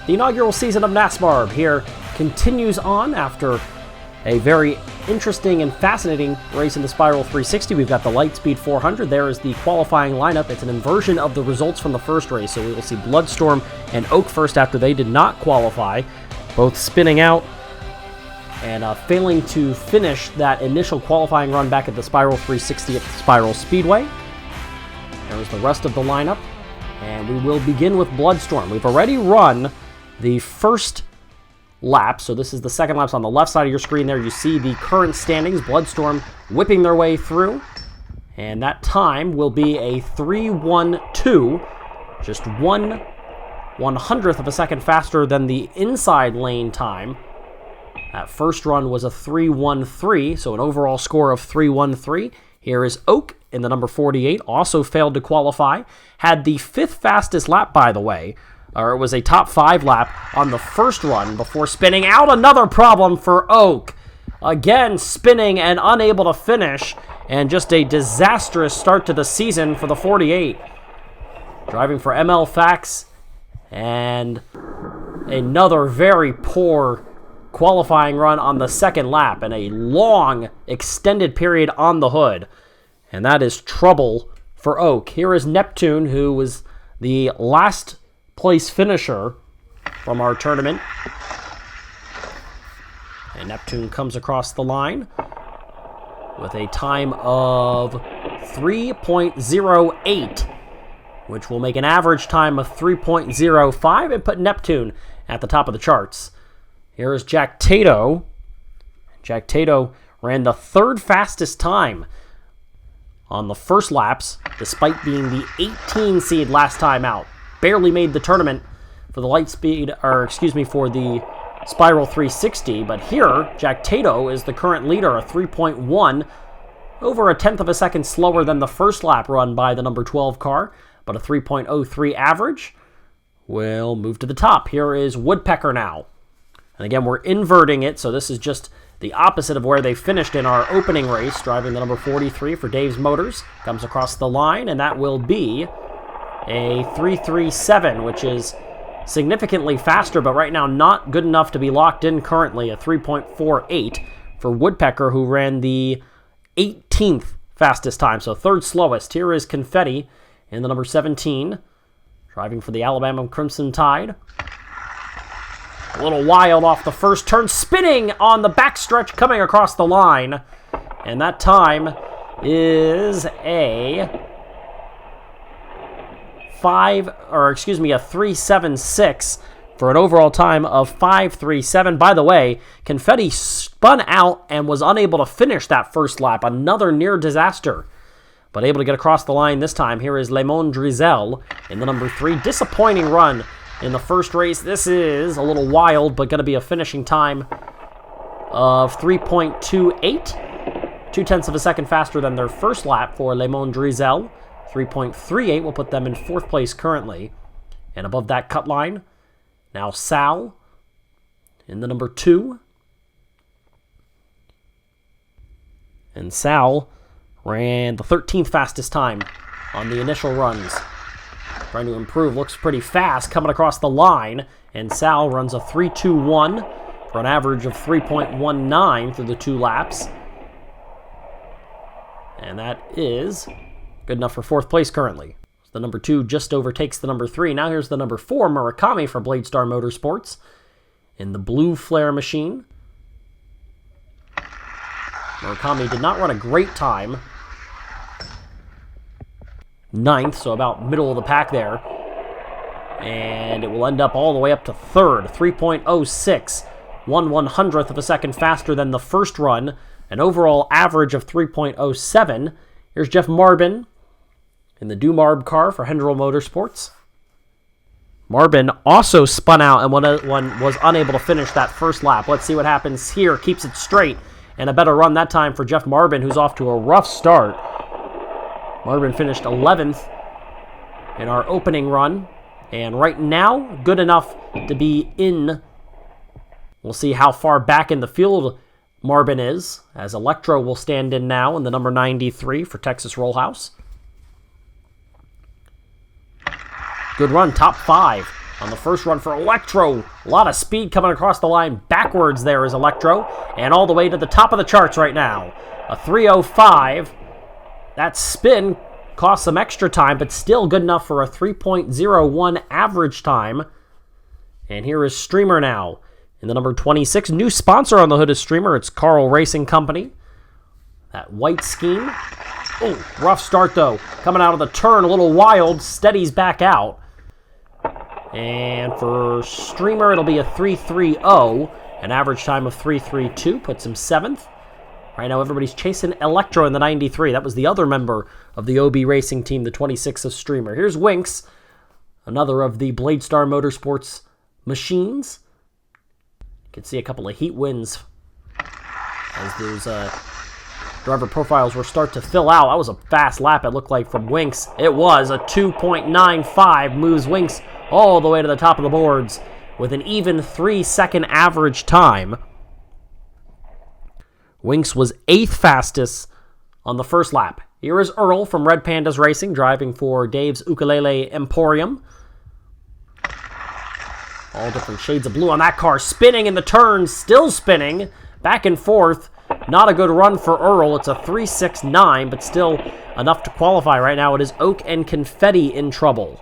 The inaugural season of NASMARB here continues on after a very interesting and fascinating race in the Spiral 360. We've got the Lightspeed 400. There is the qualifying lineup. It's an inversion of the results from the first race, so we will see Bloodstorm and Oak first after they did not qualify, both spinning out and failing to finish that initial qualifying run back at the Spiral 360 at the Spiral Speedway. There's the rest of the lineup, and we will begin with Bloodstorm. We've already run the first lap, so this is the second lap. So on the left side of your screen there, you see the current standings. Bloodstorm whipping their way through, and that time will be a 3:12, just 1/100th of a second faster than the inside lane time. That first run was a 3:13, so an overall score of 3:13. Here is Oak in the number 48, also failed to qualify. Had the fifth fastest lap, by the way, or it was a top 5 lap on the first run before spinning out. Another problem for Oak. Again, spinning and unable to finish, and just a disastrous start to the season for the 48. Driving for ML Fax, and another very poor qualifying run on the second lap, and a long extended period on the hood. And that is trouble for Oak. Here is Neptune, who was the last place finisher from our tournament. And Neptune comes across the line with a time of 3:08, which will make an average time of 3:05 and put Neptune at the top of the charts. Here is JACKTATO. JACKTATO ran the third fastest time on the first laps, despite being the 18 seed last time out. Barely made the tournament for the for the Spiral 360, but here, JACKTATO is the current leader, a 3.1, over a tenth of a second slower than the first lap run by the number 12 car, but a 3.03 average. We'll move to the top. Here is Woodpecker now. And again, we're inverting it, so this is just the opposite of where they finished in our opening race, driving the number 43 for Dave's Motors. Comes across the line, and that will be a 3:37, which is significantly faster, but right now not good enough to be locked in currently. A 3.48 for Woodpecker, who ran the 18th fastest time, so third slowest. Here is Confetti in the number 17, driving for the Alabama Crimson Tide. A little wild off the first turn, spinning on the backstretch, coming across the line. And that time is a 3:76 for an overall time of 5:37. By the way, Confetti spun out and was unable to finish that first lap. Another near disaster, but able to get across the line this time. Here is Lemon Drizel in the number 3. Disappointing run in the first race. This is a little wild, but going to be a finishing time of 3.28. 0.2 of a second faster than their first lap for Lemon Drizel. 3.38 will put them in 4th place currently. And above that cut line, now Sal in the number 2. And Sal ran the 13th fastest time on the initial runs. Trying to improve, looks pretty fast coming across the line, and Sal runs a 3:21 for an average of 3.19 through the 2 laps. And that is good enough for 4th place currently. So the number 2 just overtakes the number 3. Now here's the number 4, Murakami for Bladestar Motorsports in the blue flare machine. Murakami did not run a great time. 9th, so about middle of the pack there. And it will end up all the way up to 3rd, 3.06, 1/100th of a second faster than the first run, an overall average of 3.07. Here's Jeff Marbin in the DuMarb car for Hendrell Motorsports. Marbin also spun out and was unable to finish that first lap. Let's see what happens here. Keeps it straight, and a better run that time for Jeff Marbin, who's off to a rough start. Marbin finished 11th in our opening run, and right now, good enough to be in. We'll see how far back in the field Marbin is, as ELECTRO will stand in now in the number 93 for Texas Rollhouse. Good run, top 5 on the first run for ELECTRO. A lot of speed coming across the line backwards there is ELECTRO, and all the way to the top of the charts right now. A 3:05. That spin cost some extra time, but still good enough for a 3.01 average time. And here is Streamer now in the number 26. New sponsor on the hood is Streamer. It's Carl Racing Company. That white scheme. Oh, rough start though. Coming out of the turn, a little wild. Steadies back out. And for Streamer, it'll be a 3.30. An average time of 3.32. Puts him 7th. Right now, everybody's chasing ELECTRO in the 93. That was the other member of the OB Racing team, the 26 of Streamer. Here's Winks, another of the Bladestar Motorsports machines. You can see a couple of heat wins as those driver profiles were start to fill out. That was a fast lap, it looked like, from Winks. It was a 2.95, moves Winks all the way to the top of the boards with an even 3-second average time. Winks was 8th fastest on the first lap. Here is Earl from Red Pandas Racing, driving for Dave's Ukulele Emporium. All different shades of blue on that car. Spinning in the turns, still spinning. Back and forth. Not a good run for Earl. It's a 3.69, but still enough to qualify right now. It is Oak and Confetti in trouble.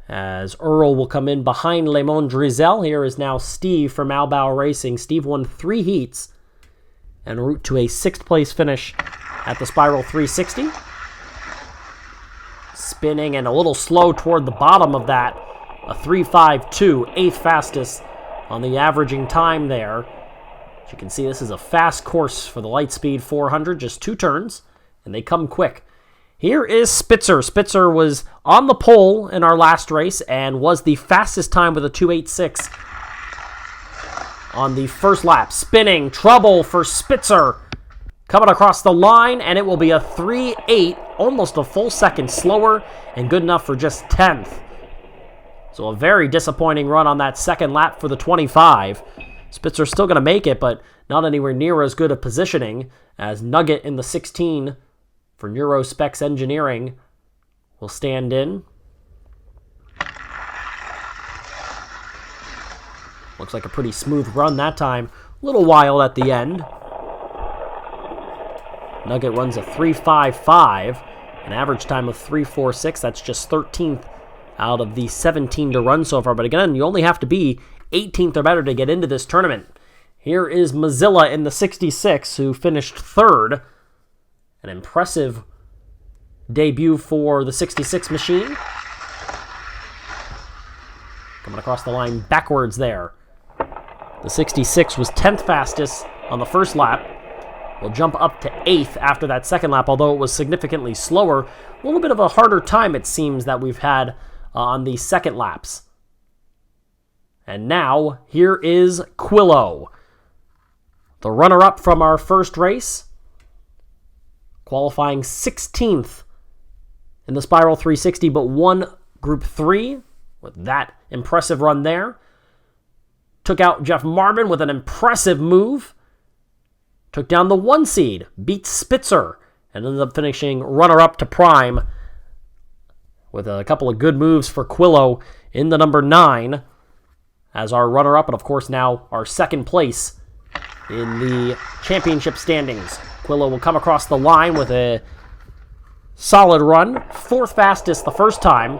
As Earl will come in behind Lemon Drizel. Here is now Steve from Malbao Racing. Steve won 3 heats en route to a 6th place finish at the Spiral 360. Spinning and a little slow toward the bottom of that. A 3.52, 8th fastest on the averaging time there. As you can see, this is a fast course for the Lightspeed 400, just 2 turns, and they come quick. Here is Spitzer. Spitzer was on the pole in our last race and was the fastest time with a 2.86 on the first lap. Spinning, trouble for Spitzer. Coming across the line, and it will be a 3.8, almost a full second slower, and good enough for just 10th. So a very disappointing run on that second lap for the 25. Spitzer's still going to make it, but not anywhere near as good a positioning as Nugget in the 16 for Neurospecs Engineering will stand in. Looks like a pretty smooth run that time. A little wild at the end. Nugget runs a 3.55, an average time of 3.46. That's just 13th out of the 17 to run so far. But again, you only have to be 18th or better to get into this tournament. Here is MOZILLA in the 66, who finished 3rd. An impressive debut for the 66 machine. Coming across the line backwards there. The 66 was 10th fastest on the first lap. Will jump up to 8th after that second lap, although it was significantly slower. A little bit of a harder time, it seems, that we've had on the second laps. And now, here is Quillo, the runner-up from our first race, qualifying 16th in the Spiral 360, but won Group 3 with that impressive run there. Took out Jeff Marvin with an impressive move. Took down the 1 seed, beat Spitzer, and ended up finishing runner-up to Prime with a couple of good moves for Quillo in the number 9 as our runner-up, and of course now our 2nd place in the championship standings. Quillo will come across the line with a solid run, 4th fastest the first time,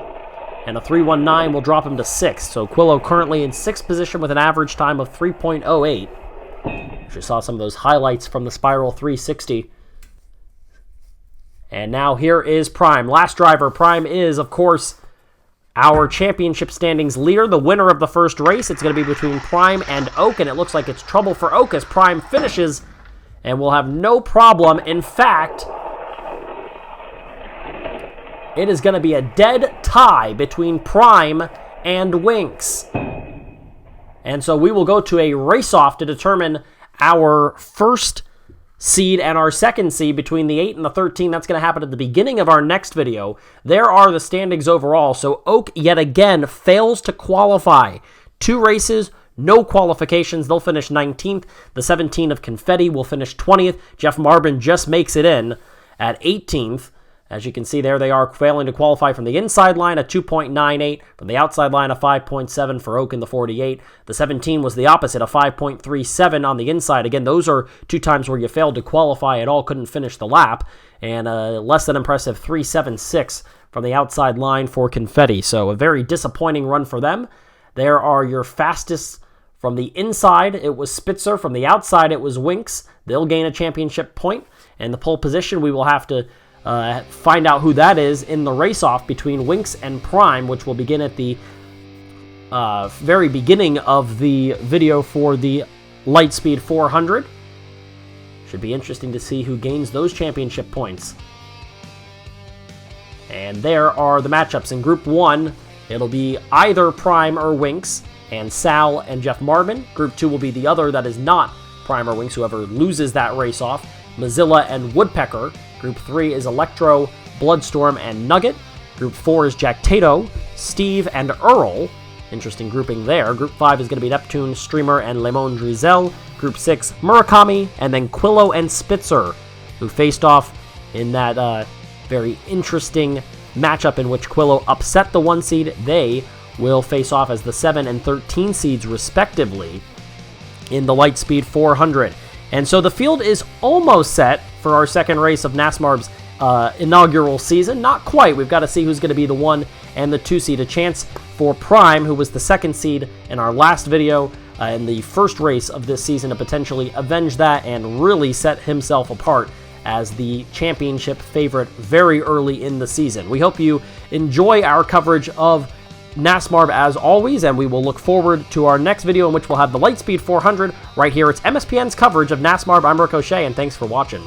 and a 3.19 will drop him to 6th. So Quillo currently in 6th position with an average time of 3.08. You saw some of those highlights from the Spiral 360. And now here is Prime. Last driver. Prime is, of course, our championship standings leader, the winner of the first race. It's going to be between Prime and Oak, and it looks like it's trouble for Oak as Prime finishes and will have no problem. In fact, it is going to be a dead tie between Prime and Winks. And so we will go to a race-off to determine our first seed and our 2nd seed between the 8 and the 13. That's going to happen at the beginning of our next video. There are the standings overall. So Oak, yet again, fails to qualify. 2 races, no qualifications. They'll finish 19th. The 17 of Confetti will finish 20th. Jeff Marvin just makes it in at 18th As you can see there, they are failing to qualify from the inside line at 2.98, from the outside line a 5.7 for Oak in the 48. The 17 was the opposite, a 5.37 on the inside. Again, those are 2 times where you failed to qualify at all, couldn't finish the lap, and a less than impressive 3.76 from the outside line for Confetti. So a very disappointing run for them. There are your fastest. From the inside, it was Spitzer. From the outside, it was Winks. They'll gain a championship point. And the pole position, we will have to find out who that is in the race-off between Winks and Prime, which will begin at the very beginning of the video for the Lightspeed 400. Should be interesting to see who gains those championship points. And there are the matchups. In Group 1, it'll be either Prime or Winks, and Sal and Jeff Marvin. Group 2 will be the other that is not Prime or Winks, whoever loses that race-off. Mozilla and Woodpecker. Group 3 is Electro, Bloodstorm, and Nugget. Group 4 is JACKTATO, Steve, and Earl. Interesting grouping there. Group 5 is going to be Neptune, Streamer, and Lemon Drizel. Group 6, Murakami, and then Quillo and Spitzer, who faced off in that very interesting matchup in which Quillo upset the 1 seed. They will face off as the 7 and 13 seeds, respectively, in the Lightspeed 400. And so the field is almost set for our second race of NASMARB's inaugural season. Not quite. We've got to see who's going to be the 1 and the 2 seed. A chance for Prime, who was the 2nd seed in our last video, in the first race of this season, to potentially avenge that and really set himself apart as the championship favorite very early in the season. We hope you enjoy our coverage of NASMARB as always, and we will look forward to our next video in which we'll have the Lightspeed 400 right here. It's MSPN's coverage of NASMARB. I'm Ricochet, and thanks for watching.